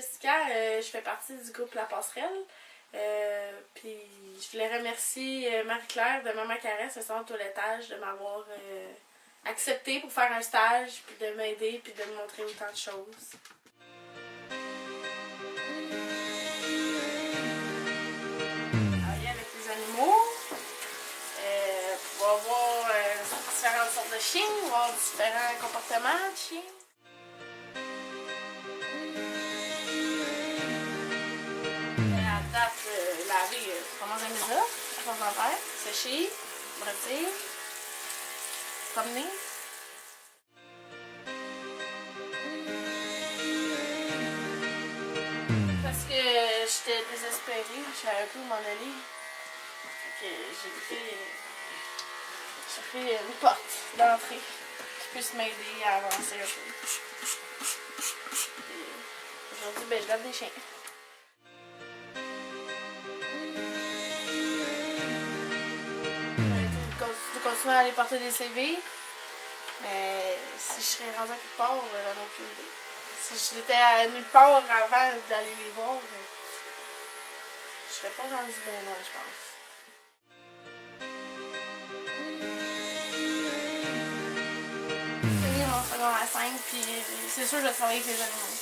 Jessica, je fais partie du groupe La Passerelle. Puis je voulais remercier Marie-Claire de Maman Caresse, le centre toilettage, de m'avoir accepté pour faire un stage, puis de m'aider, puis de me montrer autant de choses. Travailler avec les animaux, pouvoir voir différentes sortes de chiens, voir différents comportements de chiens. À date, laver, comment j'aime ça, à temps en faire, sécher, brosser, promener. Parce que j'étais désespérée, je savais plus où m'en aller. J'ai fait une porte d'entrée qui puisse m'aider à avancer un peu. Aujourd'hui, je lave des chiens. Je continue à aller porter des CV, mais si je serais rendue à quelque part, j'en ai aucune idée. Si j'étais à nulle part avant d'aller les voir, je serais pas rendue bien là, je pense. J'ai fini mon secondaire 5, puis c'est sûr que je vais travailler avec les animaux.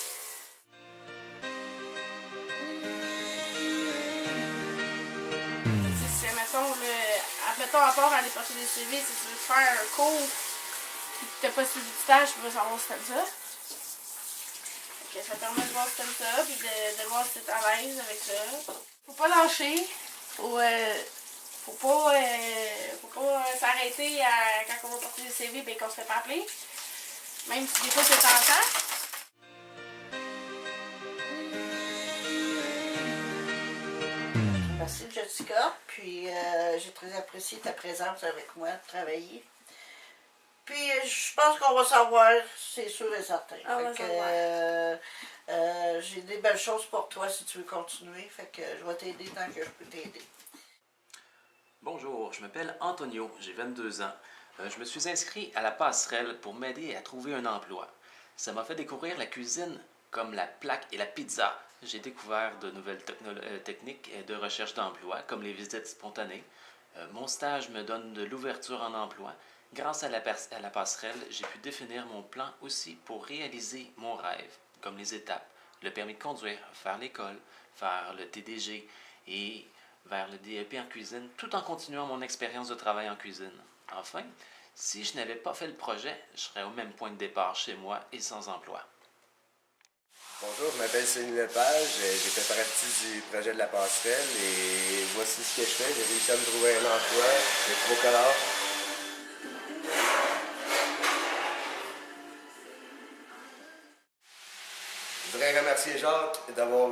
Mettons, à part aller porter des CV, si tu veux faire un cours et que tu n'as pas suivi de stage, tu veux savoir si t'aimes ça. Okay, ça permet de voir si t'aimes ça, puis de voir si t'es à l'aise avec ça. Faut pas lâcher, faut pas s'arrêter quand on va porter des CV et qu'on se fait pas appeler. Même si des fois c'est tentant. Merci Jessica, puis j'ai très apprécié ta présence avec moi, de travailler. Puis je pense qu'on va savoir, c'est sûr et certain. J'ai des belles choses pour toi si tu veux continuer, fait que je vais t'aider tant que je peux t'aider. Bonjour, je m'appelle Antonio, j'ai 22 ans. Je me suis inscrit à la passerelle pour m'aider à trouver un emploi. Ça m'a fait découvrir la cuisine comme la plaque et la pizza. J'ai découvert de nouvelles techniques de recherche d'emploi, comme les visites spontanées. Mon stage me donne de l'ouverture en emploi. Grâce à la passerelle, j'ai pu définir mon plan aussi pour réaliser mon rêve, comme les étapes, le permis de conduire, faire l'école, faire le TDG et vers le DEP en cuisine, tout en continuant mon expérience de travail en cuisine. Enfin, si je n'avais pas fait le projet, je serais au même point de départ chez moi et sans emploi. Bonjour, je m'appelle Céline Lepage, j'ai fait partie du projet de la passerelle et voici ce que je fais. J'ai réussi à me trouver un emploi, j'ai trop colère. Je voudrais remercier Jacques d'avoir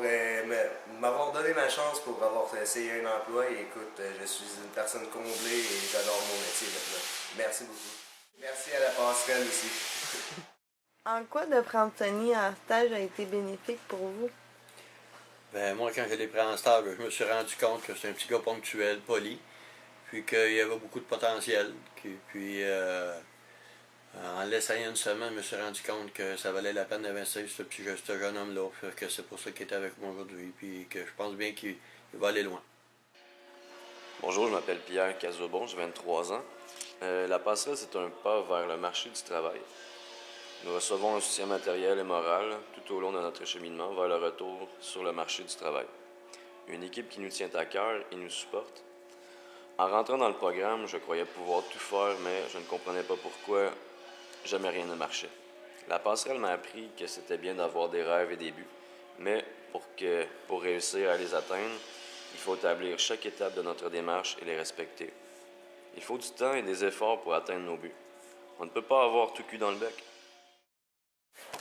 m'avoir donné ma chance pour avoir essayé un emploi et écoute, je suis une personne comblée et j'adore mon métier maintenant. Merci beaucoup. Merci à la passerelle aussi. En quoi de prendre Tony en stage a été bénéfique pour vous? Ben, moi, quand je l'ai pris en stage, je me suis rendu compte que c'est un petit gars ponctuel, poli, puis qu'il y avait beaucoup de potentiel. Puis, en l'essayant une semaine, je me suis rendu compte que ça valait la peine d'investir ce jeune homme-là, que c'est pour ça qu'il est avec moi aujourd'hui, puis que je pense bien qu'il va aller loin. Bonjour, je m'appelle Pierre Cazobon, j'ai 23 ans. La passerelle, c'est un pas vers le marché du travail. Nous recevons un soutien matériel et moral tout au long de notre cheminement vers le retour sur le marché du travail. Une équipe qui nous tient à cœur et nous supporte. En rentrant dans le programme, je croyais pouvoir tout faire, mais je ne comprenais pas pourquoi jamais rien ne marchait. La passerelle m'a appris que c'était bien d'avoir des rêves et des buts, mais pour réussir à les atteindre, il faut établir chaque étape de notre démarche et les respecter. Il faut du temps et des efforts pour atteindre nos buts. On ne peut pas avoir tout cul dans le bec.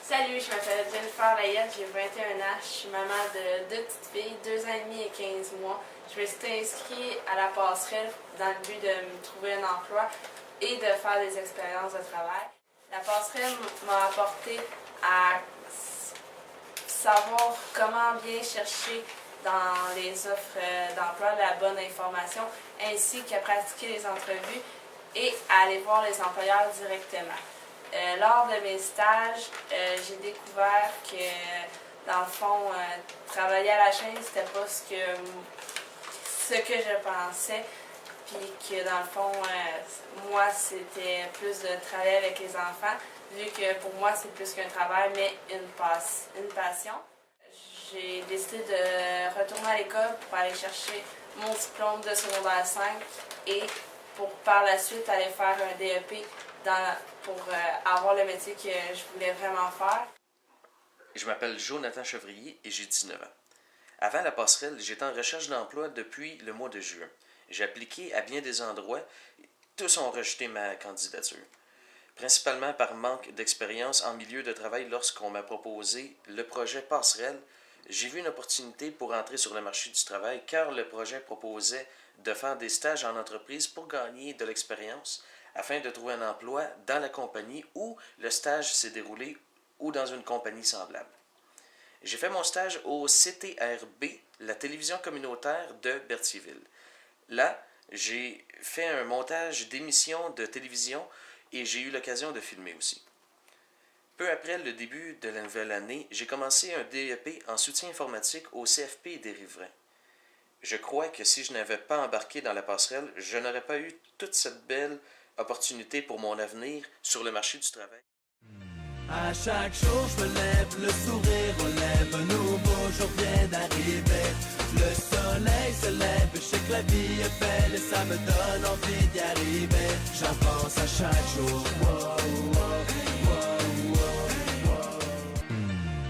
Salut, je m'appelle Jennifer Layette, j'ai 21 ans, je suis maman de 2 petites filles, 2 ans et demi et 15 mois. Je me suis inscrite à la passerelle dans le but de me trouver un emploi et de faire des expériences de travail. La passerelle m'a apporté à savoir comment bien chercher dans les offres d'emploi la bonne information, ainsi qu'à pratiquer les entrevues et à aller voir les employeurs directement. Lors de mes stages, j'ai découvert que dans le fond, travailler à la chaîne, c'était pas ce que je pensais. Puis que dans le fond, moi, c'était plus de travailler avec les enfants, vu que pour moi, c'est plus qu'un travail, mais une passion. J'ai décidé de retourner à l'école pour aller chercher mon diplôme de secondaire 5 et pour par la suite aller faire un DEP pour avoir le métier que je voulais vraiment faire. Je m'appelle Jonathan Chevrier et j'ai 19 ans. Avant la passerelle, j'étais en recherche d'emploi depuis le mois de juin. J'ai appliqué à bien des endroits et tous ont rejeté ma candidature. Principalement par manque d'expérience en milieu de travail lorsqu'on m'a proposé le projet Passerelle. J'ai vu une opportunité pour entrer sur le marché du travail car le projet proposait de faire des stages en entreprise pour gagner de l'expérience afin de trouver un emploi dans la compagnie où le stage s'est déroulé ou dans une compagnie semblable. J'ai fait mon stage au CTRB, la télévision communautaire de Berthierville. Là, j'ai fait un montage d'émissions de télévision et j'ai eu l'occasion de filmer aussi. Peu après le début de la nouvelle année, j'ai commencé un DEP en soutien informatique au CFP des Riverains. Je crois que si je n'avais pas embarqué dans la passerelle, je n'aurais pas eu toute cette belle opportunité pour mon avenir sur le marché du travail. À chaque jour, je me lève, le sourire relève, un nouveau jour vient d'arriver. Le soleil se lève, je sais que la vie est belle et ça me donne envie d'y arriver. J'avance à chaque jour,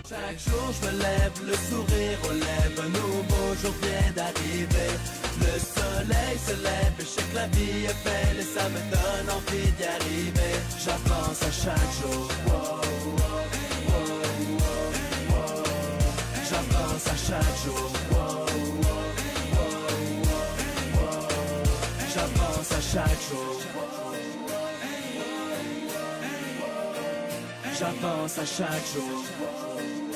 Chaque jour, je me lève, le sourire relève, un nouveau jour vient d'arriver. Le soleil se lève, je sais que la vie est belle et ça me donne envie d'y arriver. J'avance à chaque jour, J'avance à chaque jour, J'avance à chaque jour, J'avance à chaque jour.